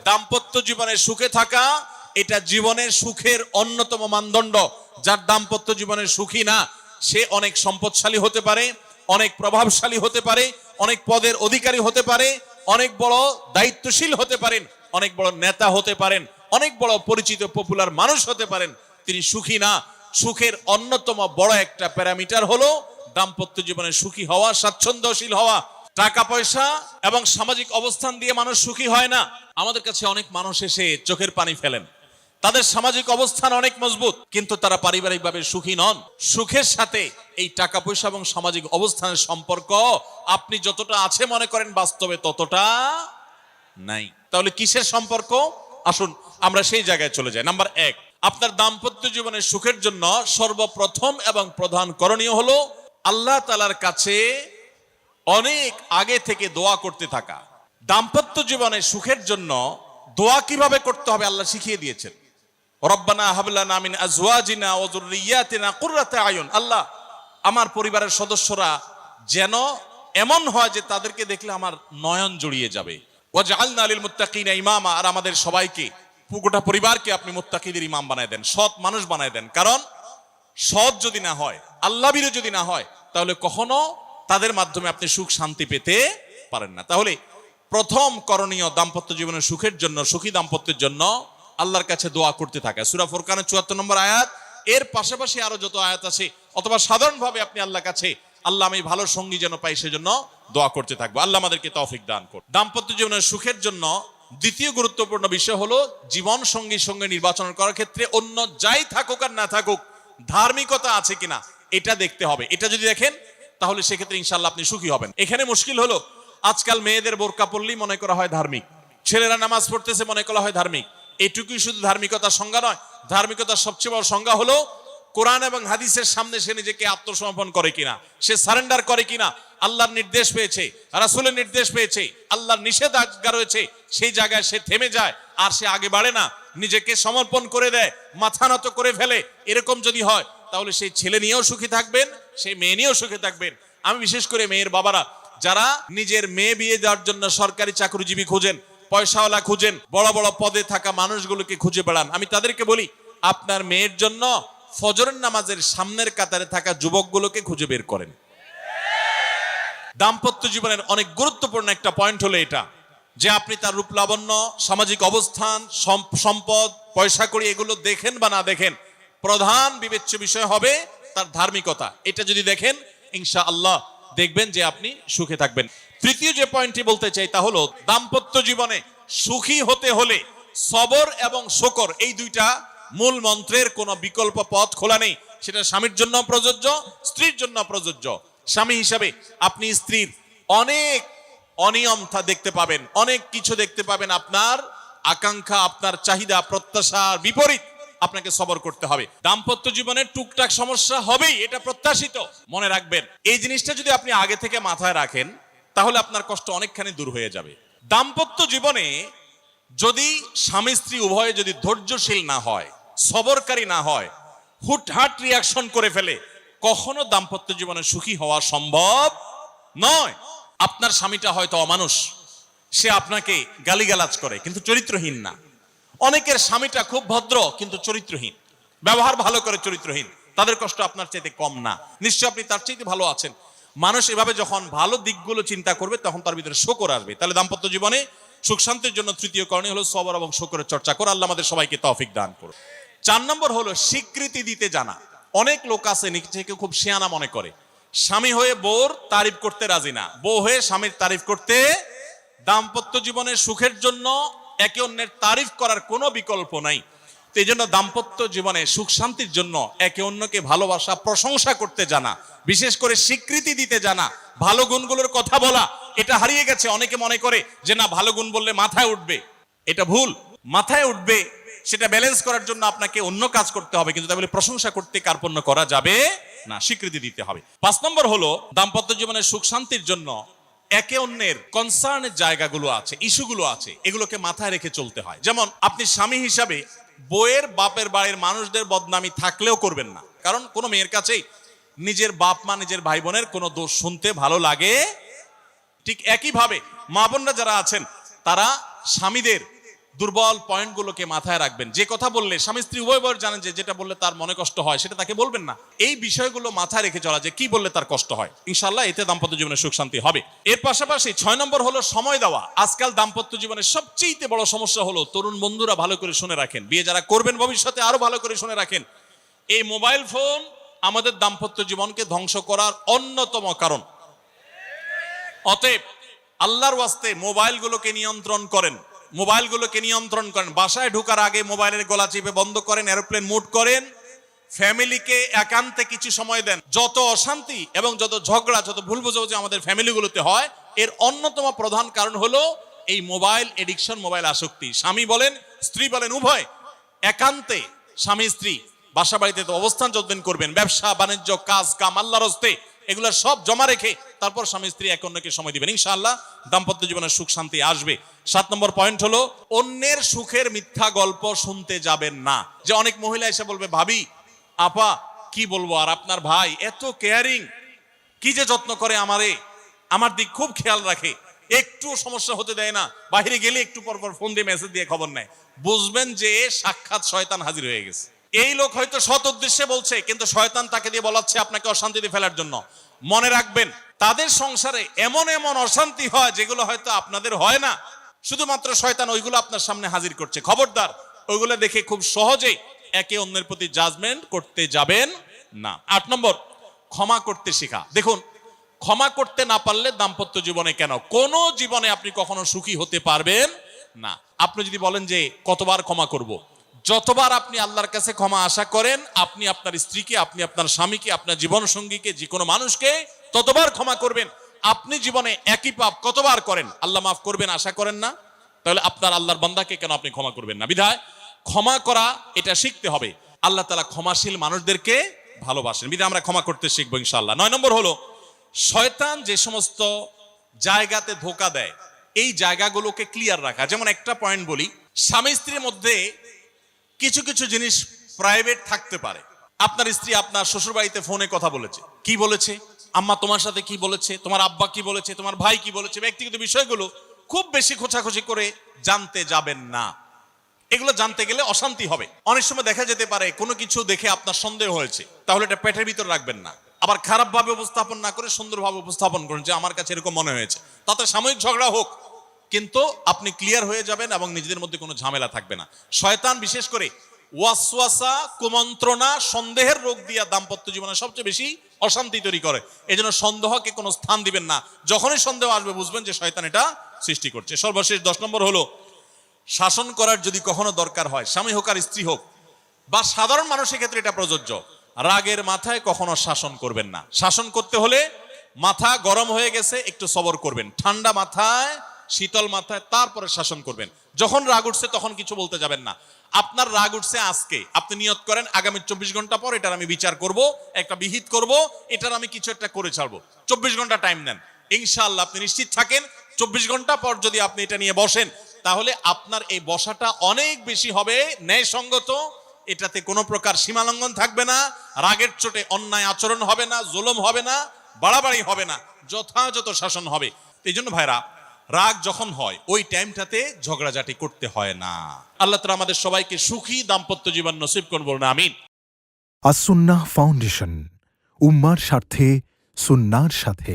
দাম্পত্য জীবনে সুখে থাকা এটা জীবনের সুখের অন্যতম মানদণ্ড। যার দাম্পত্য জীবনে সুখী না, সে অনেক সম্পদশালী হতে পারে, অনেক প্রভাবশালী হতে পারে, অনেক পদের অধিকারী হতে পারে, অনেক বড় দায়িত্বশীল হতে পারেন, অনেক বড় নেতা হতে পারেন, অনেক বড় পরিচিত পপুলার মানুষ হতে পারেন, তিনি সুখী না। সুখের অন্যতম বড় একটা প্যারামিটার হলো দাম্পত্য জীবনে সুখী হওয়া, স্বাচ্ছন্দ্যশীল হওয়া। টাকা পয়সা এবং সামাজিক অবস্থান দিয়ে মানুষ সুখী হয় না। আমাদের কাছে অনেক মানুষ এসে চোখের পানি ফেলেন, তাদের সামাজিক অবস্থান অনেক মজবুত, কিন্তু তারা পারিবারিকভাবে সুখী নন। সুখের সাথে এই টাকা পয়সা এবং সামাজিক অবস্থানের সম্পর্ক আপনি যতটা আছে মনে করেন, বাস্তবে ততটা নাই। তাহলে কিসের সম্পর্ক? আসুন আমরা সেই জায়গায় চলে যাই। নাম্বার 1, আপনার দাম্পত্য জীবনের সুখের জন্য সর্বপ্রথম এবং প্রধান করণীয় হলো আল্লাহ তাআলার কাছে অনেক আগে থেকে দোয়া করতে থাকা। দাম্পত্য জীবনের সুখের জন্য দোয়া কিভাবে করতে হবে আল্লাহ শিখিয়ে দিয়েছেন। রব্বানা হাব লানা মিন আজওয়াজিনা ওয়া যুররিয়াতিনা কুররাতা আয়ুন। আল্লাহ, আমার পরিবারের সদস্যরা যেন এমন হয় যে তাদেরকে দেখলে আমার নয়ন জড়িয়ে যাবে। ওয়াজআলনা লিল মুত্তাকিনা ইমামা, আর আমাদের সবাইকে, গোটা পরিবারকে আপনি মুত্তাকিদের ইমাম বানায় দেন, সৎ মানুষ বানায় দেন। কারণ সৎ যদি না হয়, আল্লাহভীরু যদি না হয়, তাহলে কখনো তাদের মাধ্যমে আপনি সুখ শান্তি পেতে পারেন না। তাহলে প্রথম করণীয় দাম্পত্য জীবনের সুখের জন্য, সুখী দাম্পত্যের জন্য আল্লাহর কাছে দোয়া করতে থাকা। সূরা ফুরকানের ৭৪ নম্বর আয়াত, এর পাশাপাশি আরো যত আয়াত আছে, অথবা সাধারণভাবে আপনি আল্লাহর কাছে, আল্লাহ আমি ভালো সঙ্গী যেন পাই, সেজন্য দোয়া করতে থাকবো। আল্লাহ আমাদেরকে তৌফিক দান করুন। দাম্পত্য জীবনের সুখের জন্য দ্বিতীয় গুরুত্বপূর্ণ বিষয় হলো জীবন সঙ্গীর সঙ্গে নির্বাচন করার ক্ষেত্রে অন্য যাই থাকুক আর না থাকুক, ধার্মিকতা আছে কিনা এটা দেখতে হবে। এটা যদি দেখেন তাহলে সেক্ষেত্রে ইনশাআল্লাহ আপনি সুখী হবেন। এখানে মুশকিল হলো আজকাল মেয়েদের বোরকা পরলেই মনে করা হয় ধার্মিক, ছেলেরা নামাজ পড়তেছে মনে করা হয় ধার্মিক। এটুকুই শুধু ধার্মিকতার সংজ্ঞা নয়। ধার্মিকতার সবচেয়ে বড় সংজ্ঞা হলো কোরআন এবং হাদিসের সামনে সে নিজেকে আত্মসমর্পণ করে কিনা, সে সারেন্ডার করে কিনা। আল্লাহর নির্দেশ পেয়েছে, রাসূলের নির্দেশ পেয়েছে, আল্লাহর নিষেধাজ্ঞা রয়েছে, সেই জায়গায় সে থেমে যায় আর সে আগে বাড়ে না, নিজেকে সমর্পণ করে দেয়, মাথা নত করে ফেলে। এরকম যদি হয় তাহলে সেই ছেলে নিয়েও সুখী থাকবেন, সেই মেয়ে নিয়েও সুখী থাকবেন। আমি বিশেষ করে মেয়ের বাবারা যারা নিজের মেয়ে বিয়ে দেওয়ার জন্য সরকারি চাকরিজীবী খুঁজেন, পয়সাওয়ালা খুঁজেন, বড় বড় পদে থাকা মানুষগুলোকে খুঁজে বেড়ান, আমি তাদেরকে বলি আপনার মেয়ের জন্য ফজরের নামাজের সামনের কাতারে থাকা যুবকগুলোকে খুঁজে বের করেন। দাম্পত্য জীবনের অনেক গুরুত্বপূর্ণ একটা পয়েন্ট হলো এটা, যে আপনি তার রূপ লাবণ্য, সামাজিক অবস্থান, সম্পদ, পয়সা কড়ি এগুলো দেখেন বা না দেখেন, প্রধান বিবেচ্য বিষয় হবে তার ধার্মিকতা। এটা যদি দেখেন ইনশাআল্লাহ দেখবেন যে আপনি সুখে থাকবেন। তৃতীয় যে পয়েন্টটি বলতে চাই তা হলো দাম্পত্য জীবনে সুখী হতে হলে সবর এবং শুকর, এই দুইটা মূল মন্ত্রের কোনো বিকল্প পথ খোলা নেই। সেটা স্বামীর জন্য প্রযোজ্য, স্ত্রীর জন্য প্রযোজ্য। স্বামী হিসাবে আপনি স্ত্রীর অনেক অনিয়ম দেখতে পাবেন, অনেক কিছু দেখতে পাবেন, আপনার আকাঙ্ক্ষা, আপনার চাহিদা, প্রত্যাশার বিপরীত, আপনাকে সবর করতে হবে। দাম্পত্য জীবনে টুকটাক সমস্যা হবেই, এটা প্রত্যাশিত। মনে রাখবেন, এই জিনিসটা যদি আপনি আগে থেকে মাথায় রাখেন তাহলে আপনার কষ্ট অনেকখানি দূর হয়ে যাবে। দাম্পত্য জীবনে যদি স্বামী স্ত্রী উভয়ে যদি ধৈর্যশীল না হয়, সবরকারী না হয়, হুটহাট রিয়াকশন করে ফেলে, কখনো দাম্পত্য জীবনে সুখী হওয়া সম্ভব নয়। আপনার স্বামীটা হয়তো অমানুষ, সে আপনাকে গালিগালাজ করে কিন্তু চরিত্রহীন না। অনেকের স্বামীটা খুব ভদ্র কিন্তু চরিত্রহীন, ব্যবহার ভালো করে চরিত্রহীন, তাদের কষ্ট আপনার চাইতে কম না, নিশ্চয় আপনি তার চাইতে ভালো আছেন। মানুষ এভাবে যখন ভালো দিকগুলো চিন্তা করবে তখন তার ভিতরে শুকর আসবে। তাহলে দাম্পত্য জীবনে সুখ শান্তির জন্য তৃতীয় করণীয় হলো সবর এবং শুকরের চর্চা করা। আল্লাহ আমাদের সবাইকে তৌফিক দান করুন। 4 নম্বর হলো স্বীকৃতি দিতে জানা। অনেক লোক আছে নিজেকে খুব শিয়ানা মনে করে, স্বামী হয়ে বউর তারিফ করতে রাজি না, বউ হয়ে স্বামীর তারিফ করতে। দাম্পত্য জীবনের সুখের জন্য একে অন্যের তারিফ করার কোনো বিকল্প নাই। তো এই জন্য দাম্পত্য জীবনে সুখ শান্তির জন্য একে অন্যকে ভালোবাসা, প্রশংসা করতে জানা, বিশেষ করে স্বীকৃতি দিতে জানা, ভালো গুণগুলোর কথা বলা, এটা হারিয়ে গেছে। অনেকে মনে করে যে না, ভালো গুণ বললে মাথায় উঠবে, এটা ভুল। মাথায় উঠবে সেটা ব্যালেন্স করার জন্য আপনাকে অন্য কাজ করতে হবে, কিন্তু তাহলে প্রশংসা করতে কার্পণ্য করা যাবে না, স্বীকৃতি দিতে হবে। 5 নম্বর হলো দাম্পত্য জীবনের সুখ শান্তির জন্য একে অন্যের কনসার্নের জায়গাগুলো আছে, ইস্যুগুলো আছে, এগুলোকে মাথায় রেখে চলতে হয়। যেমন আপনি স্বামী হিসাবে বউয়ের বাপের বাড়ির মানুষদের বদনামি থাকলেও করবেন না, কারণ কোনো মেয়ের কাছেই নিজের বাপ মা, নিজের ভাই বোনের কোনো দোষ শুনতে ভালো লাগে। ঠিক একইভাবে মা বোনরা যারা আছেন তারা স্বামীদের দুর্বল পয়েন্টগুলোকে মাথায় রাখবেন। যে কথা বললে স্বামী স্ত্রী উভয় জানেন যে যেটা বললে তার মনে কষ্ট হয় সেটা তাকে বলবেন না। এই বিষয়গুলো মাথায় রেখে চলা, যে কি বললে তার কষ্ট হয়, ইনশাআল্লাহ এতে দাম্পত্য জীবনে সুখ শান্তি হবে। এর পাশাপাশি 6 নম্বর হলো সময় দেওয়া। আজকাল দাম্পত্য জীবনের সবচেয়ে বড় সমস্যা হলো, তরুণ বন্ধুরা ভালো করে শুনে রাখেন, বিয়ে যারা করবেন ভবিষ্যতে আরো ভালো করে শুনে রাখেন, এই মোবাইল ফোন আমাদের দাম্পত্য জীবনকে ধ্বংস করার অন্যতম কারণ। অতএব আল্লাহর ওয়াস্তে মোবাইলগুলোকে নিয়ন্ত্রণ করেন, মোবাইলগুলোকে নিয়ন্ত্রণ করেন। বাসায় ঢোকার আগে মোবাইলের গলা চেপে বন্ধ করেন, এরোপ্লেন মুড করেন। ফ্যামিলিকে একান্তে কিছু সময় দেন। যত অশান্তি এবং যত ঝগড়া, যত ভুল বোঝাবুঝি আমাদের ফ্যামিলিগুলোতে হয়, এর অন্যতম প্রধান কারণ হলো এই মোবাইল এডিকশন, মোবাইল আসক্তি। স্বামী বলেন স্ত্রী বলেন উভয় একান্তে স্বামী স্ত্রী বাসা বাড়িতে তো অবস্থান যতদিন করবেন, ব্যবসা বাণিজ্য কাজ কাম আল্লাহর হস্তে, এগুলো সব জমা রেখে তারপর স্বামী স্ত্রী একে অন্যকে সময় দিবেন, ইনশাআল্লাহ দাম্পত্য জীবনের সুখ শান্তি আসবে। 7 নম্বর পয়েন্ট হলো অন্যের সুখের মিথ্যা গল্প শুনতে যাবেন না। যে অনেক মহিলা এসে বলবে, ভাবি আপা কি বলবো আর, আপনার ভাই এত কেয়ারিং, কি যে যত্ন করে আমারে, আমার দিক খুব খেয়াল রাখে, একটু সমস্যা হতে দেয় না, বাইরে গেলে একটু পরপর ফোন দিয়ে মেসেজ দিয়ে খবর নেয়। বুঝবেন যে সাক্ষাৎ শয়তান হাজির হয়ে গেছে। এই লোক হয়তো সৎ উদ্দেশ্যে বলছে, কিন্তু শয়তান তাকে দিয়ে বলাচ্ছে আপনাকে অশান্তিতে ফেলার জন্য। মনে রাখবেন, তাদের সংসারে এমন এমন অশান্তি হয় যেগুলো হয়তো আপনাদের হয় না, শুধুমাত্র শয়তান ওইগুলো আপনার সামনে হাজির করছে। খবরদার, ওইগুলো দেখে খুব সহজে একে অন্যের প্রতি জাজমেন্ট করতে যাবেন না। 8 নম্বর, ক্ষমা করতে শেখা। দেখুন, ক্ষমা করতে না পারলে দাম্পত্য জীবনে কেন কোন জীবনে আপনি কখনো সুখী হতে পারবেন না। আপনি যদি বলেন যে কতবার ক্ষমা করব, যতবার আপনি আল্লাহর কাছে ক্ষমা আশা করেন, আপনি আপনার স্ত্রীকে, আপনি আপনার স্বামীকে, আপনার জীবন সঙ্গীকে, যে কোনো মানুষকে ততবার ক্ষমা করবেন। আপনি জীবনে একই পাপ কতবার করেন, আল্লাহ মাফ করবেন আশা করেন না, তাহলে আপনার আল্লাহর বান্দাকে কেন আপনি ক্ষমা করবেন না? বিধায় ক্ষমা করা এটা শিখতে হবে। আল্লাহ তাআলা ক্ষমাশীল মানুষদেরকে ভালোবাসেন, বিধায় আমরা ক্ষমা করতে শিখবো ইনশাআল্লাহ। 9 নম্বর হলো শয়তান যে সমস্ত জায়গাতে ধোঁকা দেয়, এই জায়গাগুলোকে ক্লিয়ার রাখা। যেমন একটা পয়েন্ট বলি, স্বামী স্ত্রীর মধ্যে কিছু কিছু জিনিস প্রাইভেট থাকতে পারে। আপনার স্ত্রী আপনার শ্বশুর বাড়িতে ফোনে কথা বলেছে, কি বলেছে, আম্মা তোমার সাথে কি বলেছে, তোমার আব্বা কি বলেছে, তোমার ভাই কি বলেছে, ব্যক্তিগত বিষয়গুলো খুব বেশি খোঁচাখুচি করে জানতে যাবেন না। এগুলো জানতে গেলে অশান্তি হবে। অনেক সময় দেখা যেতে পারে কোনো কিছু দেখে আপনার সন্দেহ হয়েছে, তাহলে এটা পেটের ভিতর রাখবেন না। আবার খারাপ ভাবে উপস্থাপন না করে সুন্দরভাবে উপস্থাপন করুন যে আমার কাছে এরকম মনে হয়েছে, তাতে সাময়িক ঝগড়া হোক, কিন্তু আপনি ক্লিয়ার হয়ে যাবেন এবং নিজেদের মধ্যে কোনো ঝামেলা থাকবে না। শয়তান বিশেষ করে ওয়াসওয়াসা, কুমন্ত্রণা, সন্দেহের রোগ দিয়া দাম্পত্য জীবনে সবচেয়ে বেশি অশান্তি তৈরি করে। এজন্য সন্দেহকে কোনো স্থান দিবেন না। যখনই সন্দেহ আসবে বুঝবেন যে শয়তান এটা সৃষ্টি করছে। সর্বশেষ 10 নম্বর হলো শাসন করার যদি কখনো দরকার হয়, স্বামী হোক আর স্ত্রী হোক বা সাধারণ মানুষের ক্ষেত্রে এটা প্রযোজ্য, রাগের মাথায় কখনো শাসন করবেন না। শাসন করতে হলে মাথা গরম হয়ে গেছে একটু সবর করবেন, ঠান্ডা মাথায় শীতল মাথায় তারপরে শাসন করবেন। যখন রাগ উঠছে তখন কিছু বলতে যাবেন না। আপনার রাগ উঠছে আজকে, আপনি নিয়ত করেন আগামী 24 ঘন্টা পর এটার আমি বিচার করব, একটা বিহিত করব, এটার আমি কিছু একটা করে ছাড়বো। 24 ঘন্টা টাইম নেন, ইনশাআল্লাহ আপনি নিশ্চিত থাকেন 24 ঘন্টা পর যদি আপনি এটা নিয়ে বসেন, তাহলে আপনার এই বসাটা অনেক বেশি হবে ন্যায়সঙ্গত। এটাতে কোনো প্রকার সীমালঙ্ঘন থাকবে না, রাগের চোটে অন্যায় আচরণ হবে না, জুলুম হবে না, বাড়াবাড়ি হবে না, যথাযথ শাসন হবে। এই জন্য ভাইরা, রাগ যখন হয় ওই টাইমটাতে ঝগড়াঝাটি করতে হয় না। আল্লাহ তাআলা আমাদের সবাইকে সুখী দাম্পত্য জীবন নসিব করুন, বলুন আমিন। আস-সুন্নাহ ফাউন্ডেশন, উম্মার স্বার্থে সুন্নাহর সাথে।